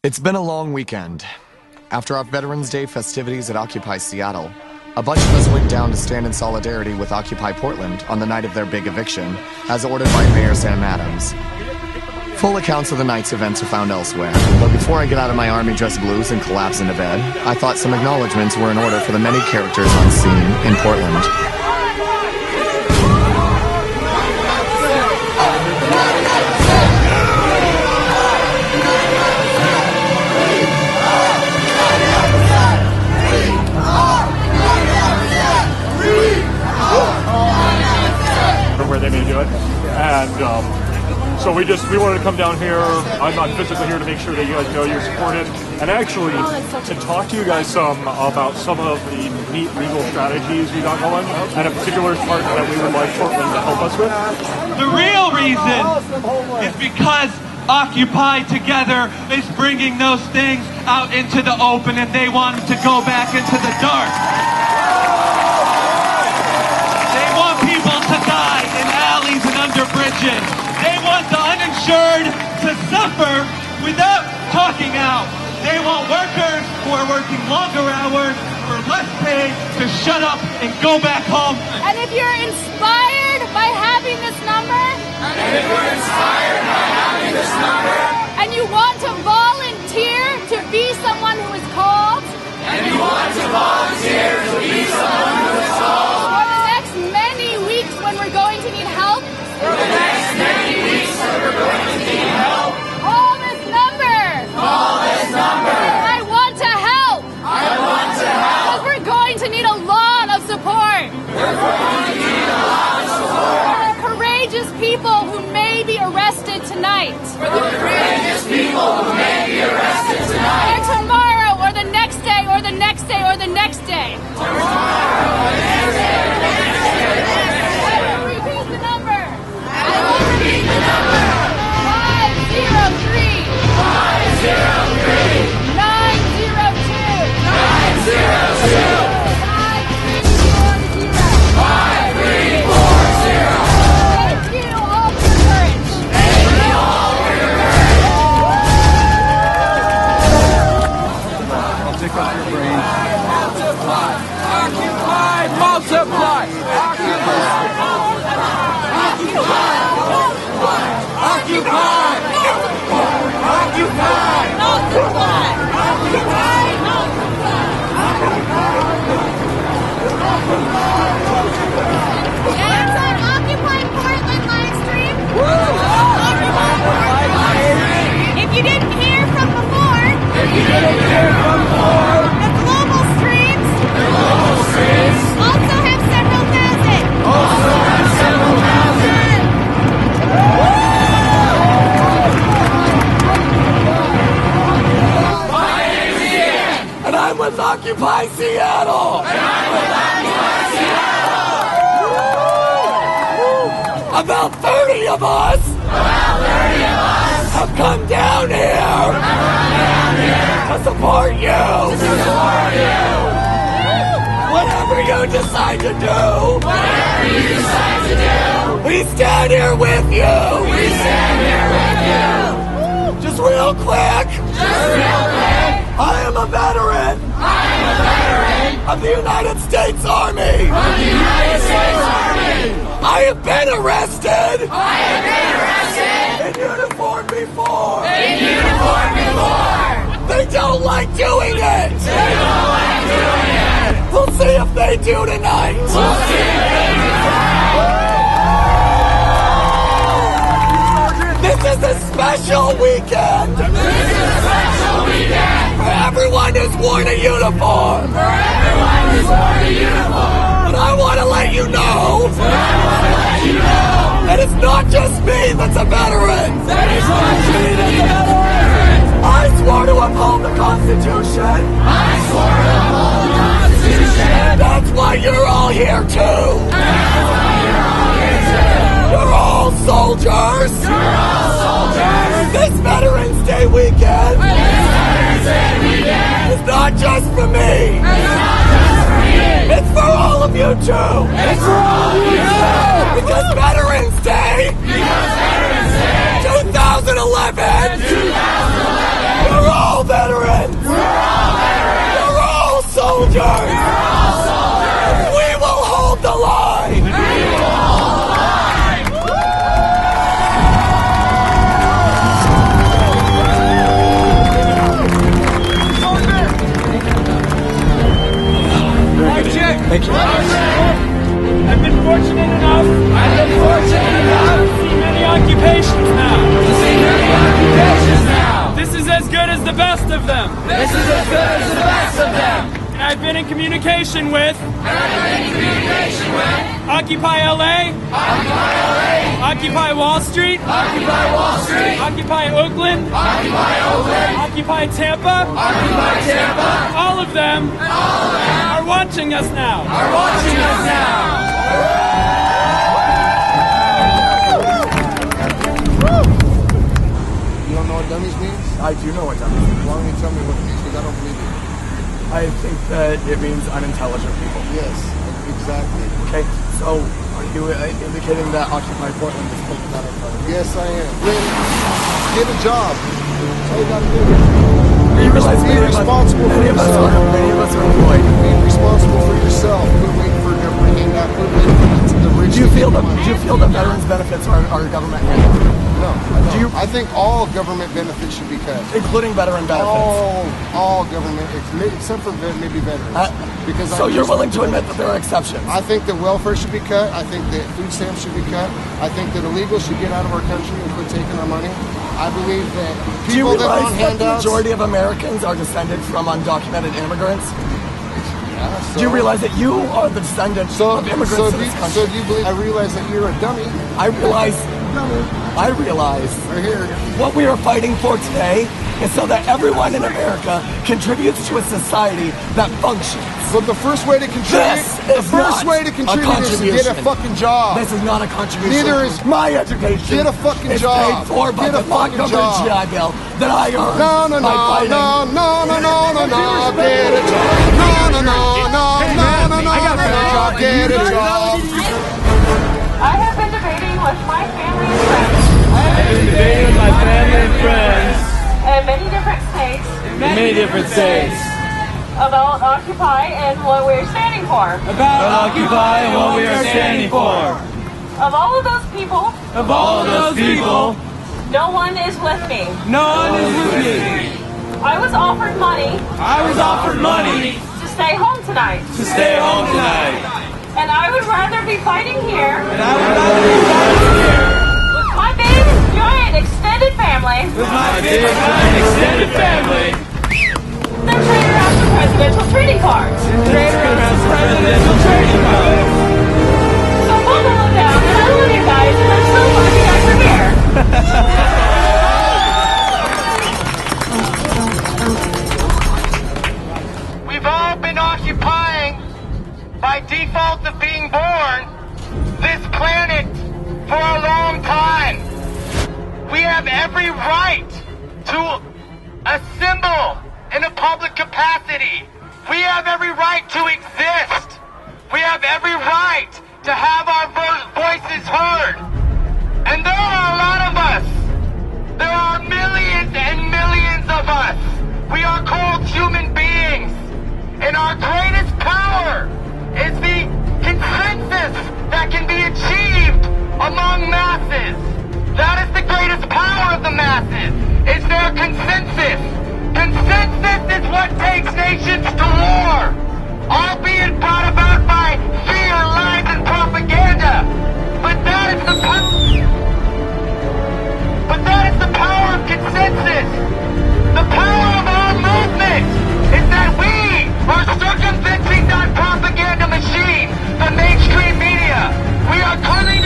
It's been a long weekend. After our Veterans Day festivities at Occupy Seattle, a bunch of us went down to stand in solidarity with Occupy Portland on the night of their big eviction, as ordered by Mayor Sam Adams. Full accounts of the night's events are found elsewhere, but before I get out of my army dress blues and collapse into bed, I thought some acknowledgements were in order for the many characters on scene in Portland. Where they may do it, and so we wanted to come down here. I'm physically here to make sure that you guys know you're supported, and actually to talk to you guys some about some of the neat legal strategies we got going, and a particular part that we would like Portland to help us with. The real reason is because Occupy Together is bringing those things out into the open, and they want to go back into the dark. They want people to die in alleys and under bridges. They want the uninsured to suffer without talking out. They want workers who are working longer hours for less pay to shut up and go back home. And if you're inspired by having this number, and you want to volunteer to be someone who is called, for the next many weeks when we're going to need help, call this number. I want to help. Because we're going to need a lot of support. For the courageous people who may be arrested tonight. Or tomorrow, or the next day, or the next day, or the next day. I will repeat the number. 503 902 Thank you all for your courage. I'll take off your brain. Multiply! Occupy! Multiply! Occupy! Occupy! Occupy! Occupy! Multiply! Occupy! It's on Occupy Portland live stream. If you didn't hear from before, the global streams also have several thousand. And I'm with Occupy Seattle! About 30 of us have come down here to support you. Whatever you decide to do, we stand here with you. Just real quick, I am a veteran of the United States Army. I have been arrested in uniform before. They don't like doing it. We'll see if they do tonight. This is a special weekend. For everyone who's worn a uniform. But I want to let you know that it's not just me that's a veteran. I swore to uphold the Constitution. That's why you're all here too. You're all soldiers. This Veterans Day weekend is not just for me. It's for all of you too. Because Veterans Day 2011. You're all as good as the best of them. This is as good as the best of them. And I've been in communication with Occupy LA, Occupy Wall Street, Occupy Oakland, Occupy Tampa. All of them are watching us now. You don't know what dummies means? I do know what dummies means. Why don't you tell me what it means? Because I don't believe it. I think that it means unintelligent people. Yes, exactly. Okay, so are you indicating that Occupy Portland is putting that in front of you? Yes, I am. Really, get a job. That's all you gotta do. You realize Be responsible for yourself. Many of us are employed. Be responsible for yourself. Quit waiting for government handout. Quit waiting for the rich. Do you feel the veterans' benefits are government handed? No, I don't. I think all government benefits should be cut. Including veteran benefits? All government, except for maybe veterans. So you're willing to admit that there are exceptions? I think that welfare should be cut. I think that food stamps should be cut. I think that illegals should get out of our country and quit taking our money. I believe that people that are on handouts... the majority of Americans are descended from undocumented immigrants? Yeah, so, do you realize that you are the descendant of immigrants in this country? So do you believe... I realize that you're a dummy. I realize right here. What we are fighting for today is so that everyone in America contributes to a society that functions. But the first way to contribute is to get a fucking job. This is not a contribution. Neither is my education. Get a fucking job. Paid for by the Montgomery GI Bill that I earned by fighting. No. Get a job. No. Get a job. I have been debating with my family and friends. In many different states. About Occupy and what we're standing for. Of all of those people. No one is with me. I was offered money. To stay home tonight. And I would rather be fighting here. With my big, giant, extended family. Than trade around some presidential trading cards. So buckle them down, and I love you guys, and I'm so lucky that you're here. We've all been occupying, by default of being born, this planet for a long time. We have every right to assemble in a public capacity. We have every right to exist. We have every right to have our voices heard. And there are a lot of us. There are millions and millions of us. We are called human beings. And our greatest power is the consensus that can be achieved among masses. That is the greatest power of the masses. It's their consensus. Consensus is what takes nations to war, albeit brought about by fear, lies, and propaganda. But that is the power of consensus. The power of our movement is that we are circumventing that propaganda machine, the mainstream media. We are coming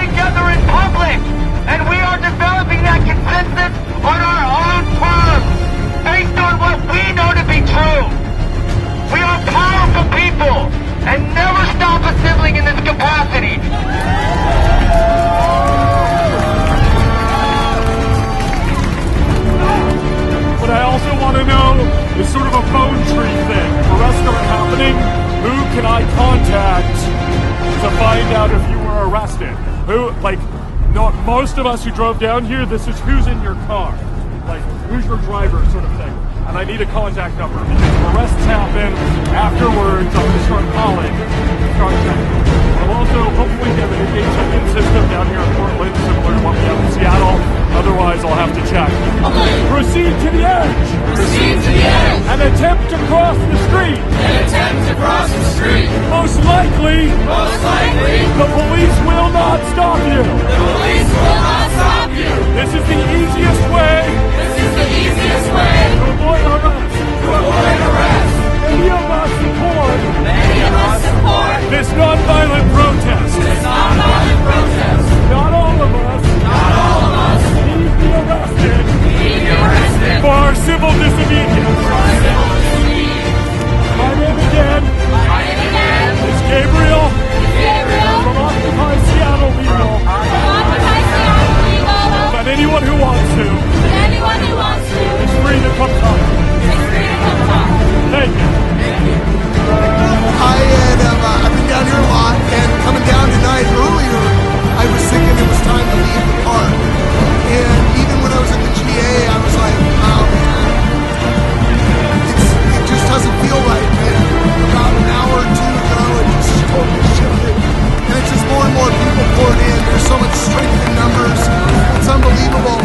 together in public, and we are developing that consensus on our own terms, based on what we know to be true. We are powerful people, and never stop assembling in this capacity. What I also want to know is sort of a phone tree thing. Arrests are happening. Who can I contact to find out if you were arrested? Most of us who drove down here, this is who's in your car. Like, who's your driver sort of thing. And I need a contact number because if arrests happen afterwards, I'm going to start calling. I'll also hopefully have an engagement system down here in Portland, similar to what we have in Seattle. Otherwise, I'll have to check. Proceed to the edge. Proceed to the edge. And attempt to cross the street. Most likely, the police will not stop you. This is the easiest way. To avoid arrest. Many of us support this non-violent protest. Not all of us need to be arrested for civil disobedience. My name again is Gabriel from Occupy Seattle Legal. But anyone who wants to is free to come talk. Thank you. I've been down here a lot, and coming down tonight earlier, I was thinking it was time to leave the park. And even when I was at the GA, I was like, oh man, it just doesn't feel right. And about an hour or two ago, it just totally shifted. And it's just more and more people pouring in. There's so much strength in numbers. It's unbelievable.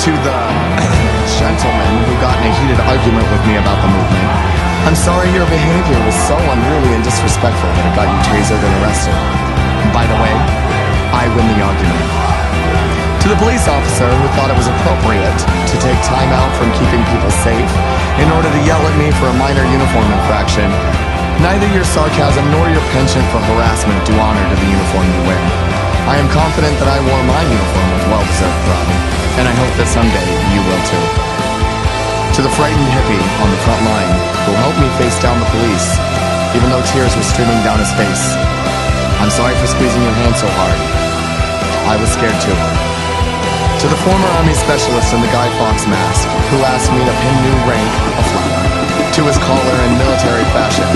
To the gentleman who got in a heated argument with me about the movement, I'm sorry your behavior was so unruly and disrespectful that it got you tasered and arrested. By the way, I win the argument. To the police officer who thought it was appropriate to take time out from keeping people safe in order to yell at me for a minor uniform infraction, neither your sarcasm nor your penchant for harassment do honor to the uniform you wear. I am confident that I wore my uniform with well-deserved pride, and I hope that someday you will too. To the frightened hippie on the front line who helped me face down the police, even though tears were streaming down his face, I'm sorry for squeezing your hand so hard. I was scared too. To the former Army specialist in the Guy Fawkes mask who asked me to pin new rank a flower to his collar in military fashion,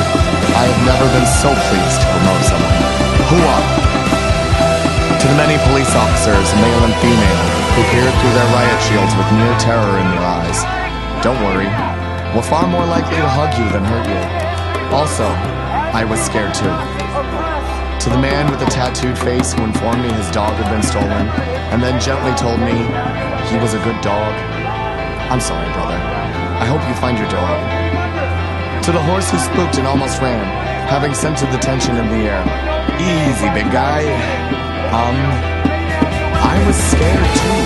I have never been so pleased to promote someone. Hooah! To the many police officers, male and female, who peered through their riot shields with near terror in their eyes, don't worry, we're far more likely to hug you than hurt you. Also, I was scared too. To the man with the tattooed face who informed me his dog had been stolen, and then gently told me he was a good dog, I'm sorry, brother. I hope you find your dog. To the horse who spooked and almost ran, having scented the tension in the air. Easy, big guy. I was scared too.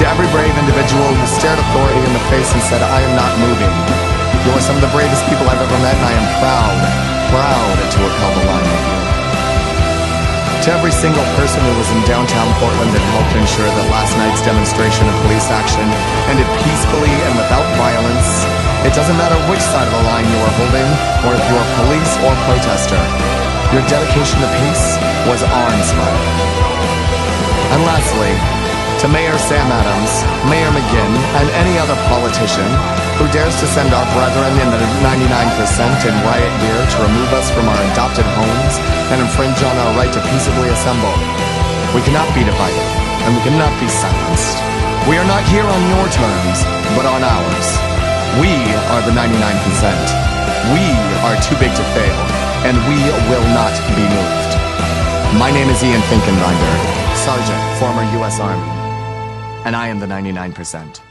To every brave individual who stared authority in the face and said, I am not moving. You are some of the bravest people I've ever met, and I am proud to have held the line with you. To every single person who was in downtown Portland and helped ensure that last night's demonstration of police action ended peacefully and without violence, it doesn't matter which side of the line you are holding, or if you are police or protester. Your dedication to peace was awe-inspiring. And lastly, to Mayor Sam Adams, Mayor McGinn, and any other politician who dares to send our brethren in the 99% in riot gear to remove us from our adopted homes and infringe on our right to peaceably assemble. We cannot be divided, and we cannot be silenced. We are not here on your terms, but on ours. We are the 99%. We are too big to fail, and we will not be moved. My name is Finkenbinder, Sergeant, former U.S. Army, and I am the 99%.